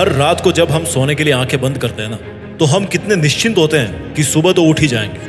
हर रात को जब हम सोने के लिए आंखें बंद करते हैं ना, तो हम कितने निश्चिंत होते हैं कि सुबह तो उठ ही जाएंगे।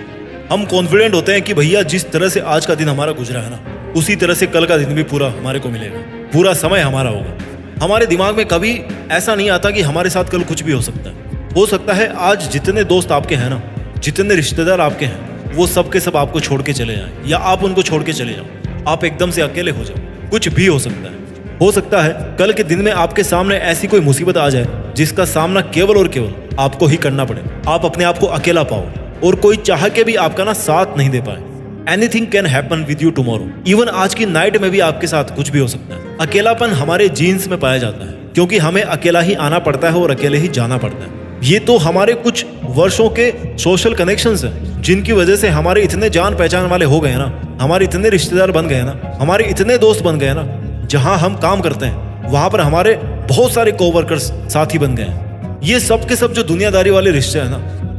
हम कॉन्फिडेंट होते हैं कि भैया जिस तरह से आज का दिन हमारा गुजरा है ना, उसी तरह से कल का दिन भी पूरा हमारे को मिलेगा, पूरा समय हमारा होगा। हमारे दिमाग में कभी ऐसा नहीं आता कि हमारे साथ कल कुछ भी हो सकता है। हो सकता है आज जितने दोस्त आपके हैं ना, जितने रिश्तेदार आपके हैं, वो सब के सब आपको छोड़ के चले जाएं, या आप उनको छोड़ के चले जाओ, आप एकदम से अकेले हो जाओ। कुछ भी हो सकता है। हो सकता है कल के दिन में आपके सामने ऐसी कोई मुसीबत आ जाए जिसका सामना केवल और केवल आपको ही करना पड़े। आप अपने आप को अकेला पाओ और कोई चाह के भी आपका ना साथ नहीं दे पाए। Anything can happen with you tomorrow. Even आज की नाइट में भी आपके साथ कुछ भी हो सकता है। अकेलापन हमारे जीन्स में पाया जाता है, क्योंकि हमें अकेला ही आना पड़ता है और अकेले ही जाना पड़ता है। ये तो हमारे कुछ वर्षों के सोशल कनेक्शंस हैं, जिनकी वजह से हमारे इतने जान पहचान वाले हो गए ना, हमारे इतने रिश्तेदार बन गए ना, हमारे इतने दोस्त बन गए ना। जहां हम काम करते हैं वहां पर हमारे बहुत सारे कोवर्कर्स साथी बन गए हैं। ये सब के सब जो दुनियादारी वाले रिश्ते हैं ना,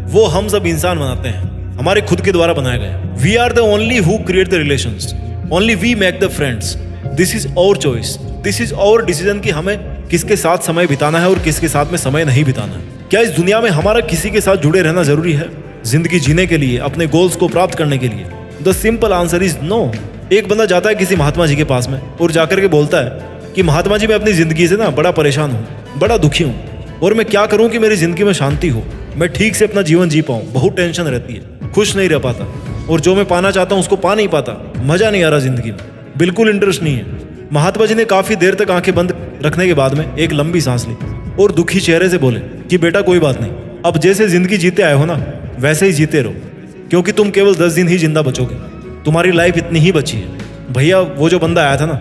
वो हम सब इंसान बनाते हैं, हमारे खुद के द्वारा बनाए गए। We are the only who create the relations, only we make the friends. This is our choice, this is our decision कि हमें किसके साथ समय बिताना है और किसके साथ में समय नहीं बिताना है। क्या इस दुनिया में हमारा किसी के साथ जुड़े रहना जरूरी है जिंदगी जीने के लिए, अपने गोल्स को प्राप्त करने के लिए? The simple answer is no. एक बंदा जाता है किसी महात्मा जी के पास में और जाकर के बोलता है कि महात्मा जी, मैं अपनी जिंदगी से ना बड़ा परेशान हूँ, बड़ा दुखी हूँ, और मैं क्या करूँ कि मेरी जिंदगी में शांति हो, मैं ठीक से अपना जीवन जी पाऊँ। बहुत टेंशन रहती है, खुश नहीं रह पाता, और जो मैं पाना चाहता हूँ उसको पा नहीं पाता, मजा नहीं आ रहा जिंदगी में, बिल्कुल इंटरेस्ट नहीं है। महात्मा जी ने काफी देर तक आंखें बंद रखने के बाद में एक लंबी सांस ली और दुखी चेहरे से बोले कि बेटा कोई बात नहीं, अब जैसे जिंदगी जीते आए हो ना वैसे ही जीते रहो, क्योंकि तुम केवल 10 दिन ही जिंदा बचोगे, तुम्हारी लाइफ इतनी ही बची है। भैया वो जो बंदा आया था ना,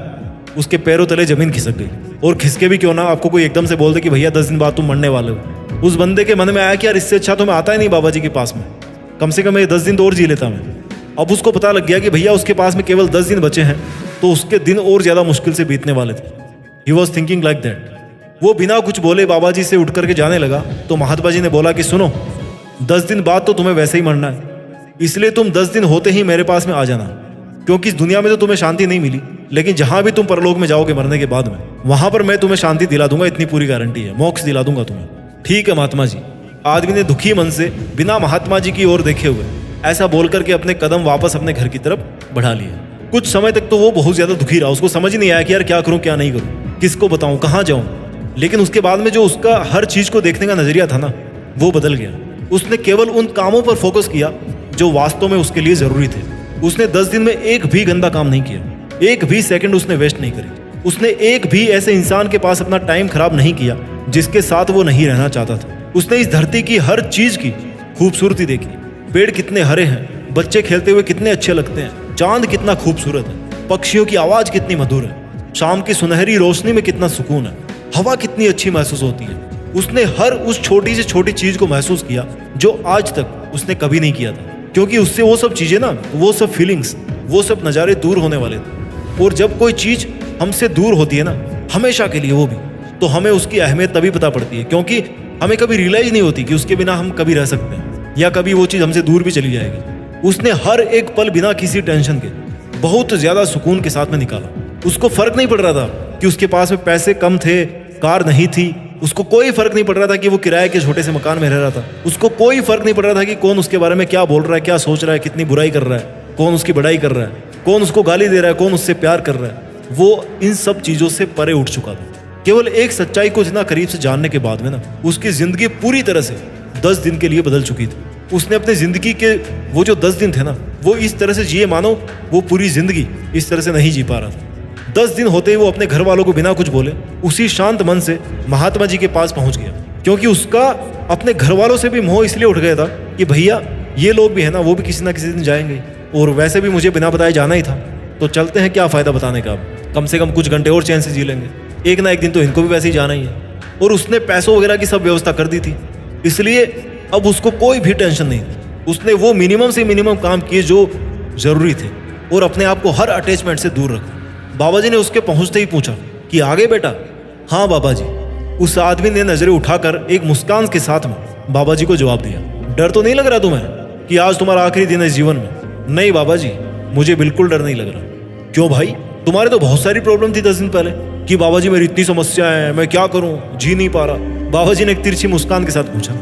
उसके पैरों तले जमीन खिसक गई, और खिसके भी क्यों ना, आपको कोई एकदम से बोल दे कि भैया 10 दिन बाद तुम मरने वाले हो। उस बंदे के मन में आया कि यार इससे अच्छा तो मैं आता ही नहीं बाबा जी के पास में, कम से कम ये 10 दिन तो और जी लेता मैं। अब उसको पता लग गया कि भैया उसके पास में केवल 10 दिन बचे हैं, तो उसके दिन और ज्यादा मुश्किल से बीतने वाले थे। He was thinking like that. वो बिना कुछ बोले बाबा जी से उठ करके जाने लगा, तो महात्मा जी ने बोला कि सुनो, 10 दिन बाद तो तुम्हें वैसे ही मरना है, इसलिए तुम 10 दिन होते ही मेरे पास में आ जाना, क्योंकि इस दुनिया में तो तुम्हें शांति नहीं मिली, लेकिन जहां भी तुम परलोक में जाओगे मरने के बाद में, वहां पर मैं तुम्हें शांति दिला दूंगा, इतनी पूरी गारंटी है, मोक्ष दिला दूंगा तुम्हें। ठीक है महात्मा जी। आदमी ने दुखी मन से बिना महात्मा जी की ओर देखे हुए ऐसा बोल करके अपने कदम वापस अपने घर की तरफ बढ़ा लिए। कुछ समय तक तो वो बहुत ज्यादा दुखी रहा, उसको समझ ही नहीं आया कि यार क्या करूं क्या नहीं करूं, किसको बताऊं, कहाँ जाऊं। लेकिन उसके बाद में जो उसका हर चीज को देखने का नजरिया था ना, वो बदल गया। उसने केवल उन कामों पर फोकस किया जो वास्तव में उसके लिए जरूरी थे। उसने 10 दिन में एक भी गंदा काम नहीं किया, एक भी सेकंड उसने वेस्ट नहीं करी। उसने एक भी ऐसे इंसान के पास अपना टाइम खराब नहीं किया जिसके साथ वो नहीं रहना चाहता था। उसने इस धरती की हर चीज की खूबसूरती देखी। पेड़ कितने हरे हैं, बच्चे खेलते हुए कितने अच्छे लगते हैं, चांद कितना खूबसूरत है, पक्षियों की आवाज कितनी मधुर है, शाम की सुनहरी रोशनी में कितना सुकून है, हवा कितनी अच्छी महसूस होती है। उसने हर उस छोटी से छोटी चीज को महसूस किया जो आज तक उसने कभी नहीं किया था, क्योंकि उससे वो सब चीजें ना, वो सब फीलिंग्स, वो सब नज़ारे दूर होने वाले थे। और जब कोई चीज हमसे दूर होती है ना, हमेशा के लिए वो भी, तो हमें उसकी अहमियत तभी पता पड़ती है, क्योंकि हमें कभी रियलाइज नहीं होती कि उसके बिना हम कभी रह सकते हैं, या कभी वो चीज हमसे दूर भी चली जाएगी। उसने हर एक पल बिना किसी टेंशन के बहुत ज्यादा सुकून के साथ में निकाला। उसको फर्क नहीं पड़ रहा था कि उसके पास में पैसे कम थे, कार नहीं थी, उसको कोई फर्क नहीं पड़ रहा था कि वो किराए के छोटे से मकान में रह रहा था, उसको कोई फर्क नहीं पड़ रहा था कि कौन उसके बारे में क्या बोल रहा है, क्या सोच रहा है, कितनी बुराई कर रहा है, कौन उसकी बड़ाई कर रहा है, कौन उसको गाली दे रहा है, कौन उससे प्यार कर रहा है। वो इन सब चीजों से परे उठ चुका था। केवल एक सच्चाई को इतना करीब से जानने के बाद में ना, उसकी जिंदगी पूरी तरह से 10 दिन के लिए बदल चुकी थी। उसने अपनी जिंदगी के वो जो 10 दिन थे ना, वो इस तरह से जिए मानो वो पूरी जिंदगी इस तरह से नहीं जी पा रहा था। 10 दिन होते ही वो अपने घर वालों को बिना कुछ बोले उसी शांत मन से महात्मा जी के पास पहुंच गया, क्योंकि उसका अपने घर वालों से भी मोह इसलिए उठ गया था कि भैया ये लोग भी है ना, वो भी किसी ना किसी दिन जाएंगे, और वैसे भी मुझे बिना बताए जाना ही था, तो चलते हैं, क्या फायदा बताने का, कम से कम कुछ घंटे और चैन से जी लेंगे, एक ना एक दिन तो इनको भी वैसे ही जाना ही है। और उसने पैसों वगैरह की सब व्यवस्था कर दी थी, इसलिए अब उसको कोई भी टेंशन नहीं थी। उसने वो मिनिमम से मिनिमम काम किए जो जरूरी थे, और अपने आप को हर अटैचमेंट से दूर रखा। बाबा जी ने उसके पहुंचते ही पूछा कि आगे बेटा? हाँ बाबा जी। उस आदमी ने नजरें उठाकर एक मुस्कान के साथ में बाबा जी को जवाब दिया, डर तो नहीं लग रहा तुम्हें कि आज तुम्हारा आखिरी दिन है इस जीवन में? नहीं बाबा जी, मुझे बिल्कुल डर नहीं लग रहा। क्यों भाई? तुम्हारे तो बहुत सारी प्रॉब्लम थी 10 दिन पहले कि बाबा जी मेरी इतनी समस्या है, मैं क्या करूं, जी नहीं पा रहा, बाबा जी ने एक तिरछी मुस्कान के साथ पूछा।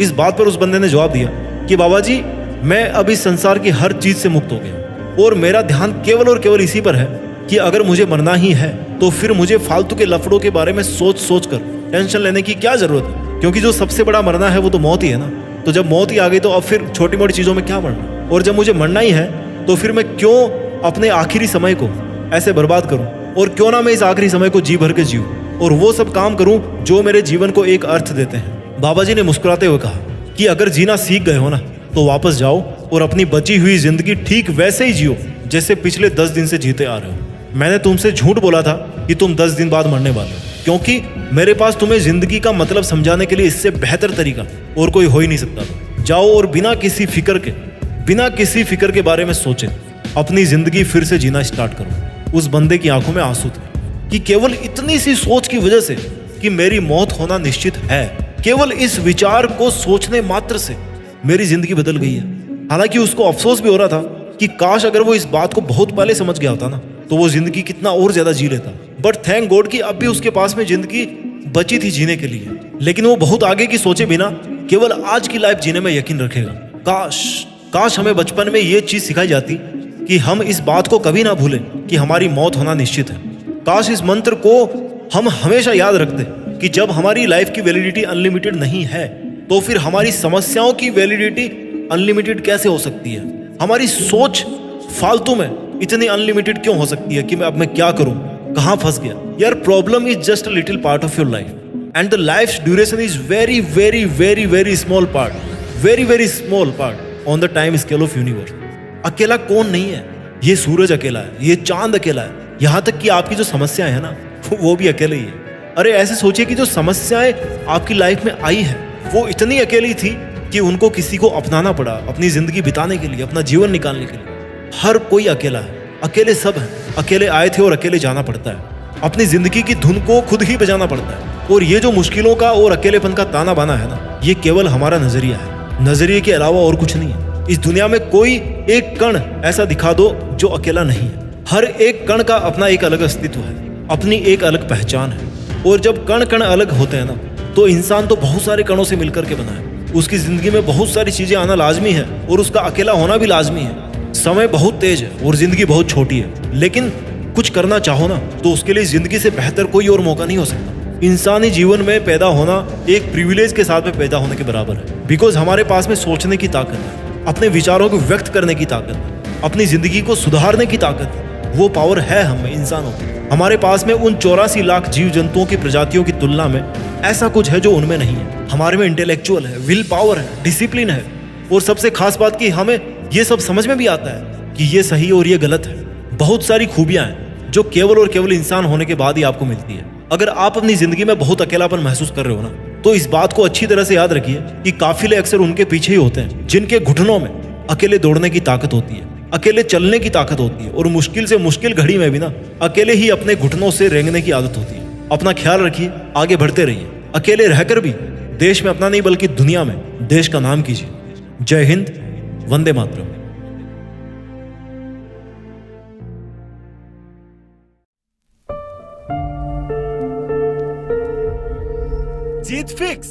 इस बात पर उस बंदे ने जवाब दिया कि बाबा जी, मैं अब इस संसार की हर चीज से मुक्त हो गया और मेरा ध्यान केवल और केवल इसी पर है कि अगर मुझे मरना ही है तो फिर मुझे फालतू के लफड़ों के बारे में सोच सोच कर टेंशन लेने की क्या जरूरत है, क्योंकि जो सबसे बड़ा मरना है वो तो मौत ही है ना। तो जब मौत ही आ गई तो अब फिर छोटी मोटी चीजों में क्या मरना, और जब मुझे मरना ही है तो फिर मैं क्यों अपने आखिरी समय को ऐसे बर्बाद करूं, और क्यों ना मैं इस आखिरी समय को जी भर के जीऊं और वो सब काम करूं जो मेरे जीवन को एक अर्थ देते हैं। बाबा जी ने मुस्कुराते हुए कहा कि अगर जीना सीख गए हो ना तो वापस जाओ और अपनी बची हुई जिंदगी ठीक वैसे ही जियो जैसे पिछले 10 दिन से जीते आ रहे हो। मैंने तुमसे झूठ बोला था कि तुम 10 दिन बाद मरने वाले हो, क्योंकि मेरे पास तुम्हें जिंदगी का मतलब समझाने के लिए इससे बेहतर तरीका और कोई हो ही नहीं सकता। जाओ और बिना किसी फिक्र के बारे में सोचे अपनी जिंदगी फिर से जीना स्टार्ट करो। उस बंदे की आंखों में आंसू थे कि केवल इतनी सी सोच की वजह से कि मेरी मौत होना निश्चित है, केवल इस विचार को सोचने मात्र से मेरी जिंदगी बदल गई है। हालांकि उसको अफसोस भी हो रहा था कि काश अगर वो इस बात को बहुत पहले समझ गया होता ना तो वो जिंदगी कितना और ज्यादा जी लेता। बट थैंक गॉड कि अब भी उसके पास में जिंदगी बची थी जीने के लिए, लेकिन वो बहुत आगे की सोचे बिना केवल आज की लाइफ जीने में यकीन रखेगा। काश हमें बचपन में ये चीज सिखाई जाती कि हम इस बात को कभी ना भूलें कि हमारी मौत होना निश्चित है। काश इस मंत्र को हम हमेशा याद रखते कि जब हमारी लाइफ की वैलिडिटी अनलिमिटेड नहीं है तो फिर हमारी समस्याओं की वैलिडिटी अनलिमिटेड कैसे हो सकती है। हमारी सोच फालतू में इतनी अनलिमिटेड क्यों हो सकती है कि अब मैं क्या करूं, कहां फंस गया। यार, problem is just a little part of your life and the life duration is very very very very small part, very small part on the time scale of universe. अकेला कौन नहीं है? ये सूरज अकेला है, ये चांद अकेला है, यहाँ तक कि आपकी जो समस्याएं है ना वो भी अकेले ही है। अरे ऐसे सोचिए कि जो समस्याएं आपकी लाइफ में आई है वो इतनी अकेली थी कि उनको किसी को अपनाना पड़ा अपनी जिंदगी बिताने के लिए, अपना जीवन निकालने के लिए। हर कोई अकेला है, अकेले सब है, अकेले आए थे और अकेले जाना पड़ता है। अपनी जिंदगी की धुन को खुद ही बजाना पड़ता है। और ये जो मुश्किलों का और अकेलेपन का ताना बाना है ना, ये केवल हमारा नजरिया है, नजरिए के अलावा और कुछ नहीं है। इस दुनिया में कोई एक कण ऐसा दिखा दो जो अकेला नहीं है। हर एक कण का अपना एक अलग अस्तित्व है, अपनी एक अलग पहचान है। और जब कण कण अलग होते हैं ना तो इंसान तो बहुत सारे कणों से मिलकर के बना है। उसकी जिंदगी में बहुत सारी चीजें आना लाजमी है और उसका अकेला होना भी लाजमी है। समय बहुत तेज है और जिंदगी बहुत छोटी है, लेकिन कुछ करना चाहो ना तो उसके लिए जिंदगी से बेहतर कोई और मौका नहीं हो सकता। इंसानी जीवन में पैदा होना एक प्रिविलेज के साथ में पैदा होने के बराबर है, बिकॉज हमारे पास में सोचने की ताकत है, अपने विचारों को व्यक्त करने की ताकत है, अपनी जिंदगी को सुधारने की ताकत है। वो पावर है हम में, इंसानों में। हमारे पास में उन 84 लाख जीव जंतुओं की प्रजातियों की तुलना में ऐसा कुछ है जो उनमें नहीं है। हमारे में इंटेलेक्चुअल है, विल पावर है, डिसिप्लिन है, और सबसे खास बात कि हमें ये सब समझ में भी आता है कि ये सही और ये गलत है। बहुत सारी खूबियां हैं जो केवल और केवल इंसान होने के बाद ही आपको मिलती है। अगर आप अपनी जिंदगी में बहुत अकेलापन महसूस कर रहे हो ना तो इस बात को अच्छी तरह से याद रखिए कि काफिले अक्सर उनके पीछे ही होते हैं जिनके घुटनों में अकेले दौड़ने की ताकत होती है, अकेले चलने की ताकत होती है, और मुश्किल से मुश्किल घड़ी में भी ना अकेले ही अपने घुटनों से रेंगने की आदत होती है। अपना ख्याल रखिए, आगे बढ़ते रहिए, अकेले रहकर भी देश में अपना नहीं बल्कि दुनिया में देश का नाम कीजिए। जय हिंद, वंदे मातरम। जीत फिक्स।